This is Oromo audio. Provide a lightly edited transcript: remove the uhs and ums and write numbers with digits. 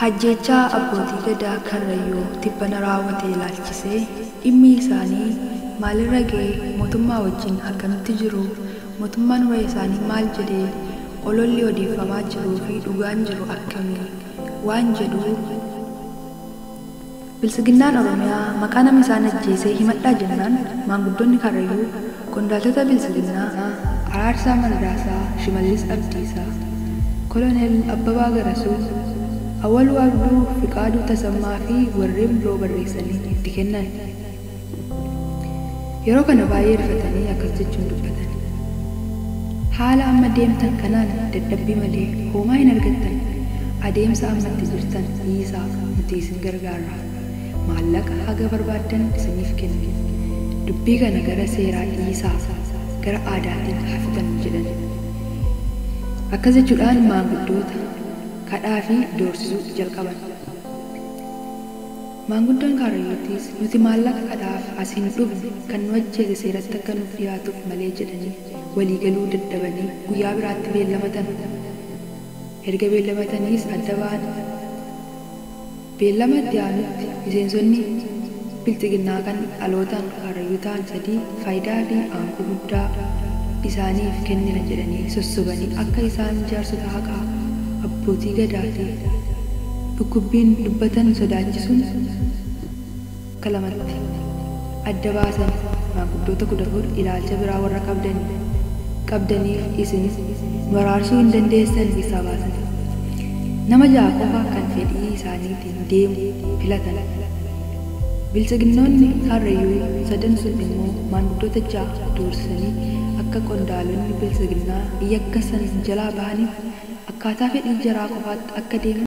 Hajjechaa abbootii gadaa Karrayyuu tibbana raawwate ilaalchisee dhimmi isaanii maalirra ga'ee mootummaa wajjin akkamitti jiru, mootummaan waa'ee isaanii maal jedhee, ololli odeeffamaa jiruu fi dhugaan jiru akkamii waan jedhu Bilisiginnaan Oromiyaa maqaa nama isaan ajjeesee himadhaa jennaan maanguddoonni Karrayyuu qondaaltota Bilisiginnaa Araarsaa Mardaasaa, Shimallis Abdiisaa, Koloneel Abbabaa Garasuu, Awwaluu Abduu, Fiqaaduu Tasammaa fi warreen biroo barreessanii itti kennan. Yeroo kana baay'ee rifatanii akkas jechuun dubbatan. Haala amma deemtan kanaan dadhabbii malee homaa hin argattan. Adeemsa ammatti jirtan dhiisaa nuti isin gargaarra. Maallaqa haga barbaaddan isiniif kenna. Dubbii kana gara seeraa dhiisaa gara aadaatiin haafitan jedhan. Akkas jechuudhaan maanguddoota kadhaa fi doorsisuu jalqaban. Maanguddoon Karrayyuuttis nuti maallaqa kadhaaf asiin dhufne kan nu ajjeese seeratti akka nuuf dhiyaatuuf malee jedhanii waliigaluu dadhabanii guyyaa biraatti beellamatan. Erga beellamataniis adda ba'an. Beellama itti aanutti miseensonni Bilisiginnaa kan dhalootaan Karrayyuu ta'an sadii faayidaa fi aangoo guddaa isaaniif kennina jedhanii sossobanii akka isaan jaarsota haqaa abbootii gadaa fi dhukkubbiin dubbatan sodaachisuun akka lamatti adda baasan maanguddoota 14 ilaalcha biraa warra qabdaniif isinis nu araarsuu hin dandeessan isaa baasan. Nama ja'a qofa kan fedhii isaaniitiin deemu filatan. Bilisiginnoonni Karrayyuu sadan sun immoo maanguddoota ja'a doorsisanii akka qondaalonni Bilisiginnaa yakka san jalaa bahaniif akkaataa fedhii jaraa qofaatti akka deeman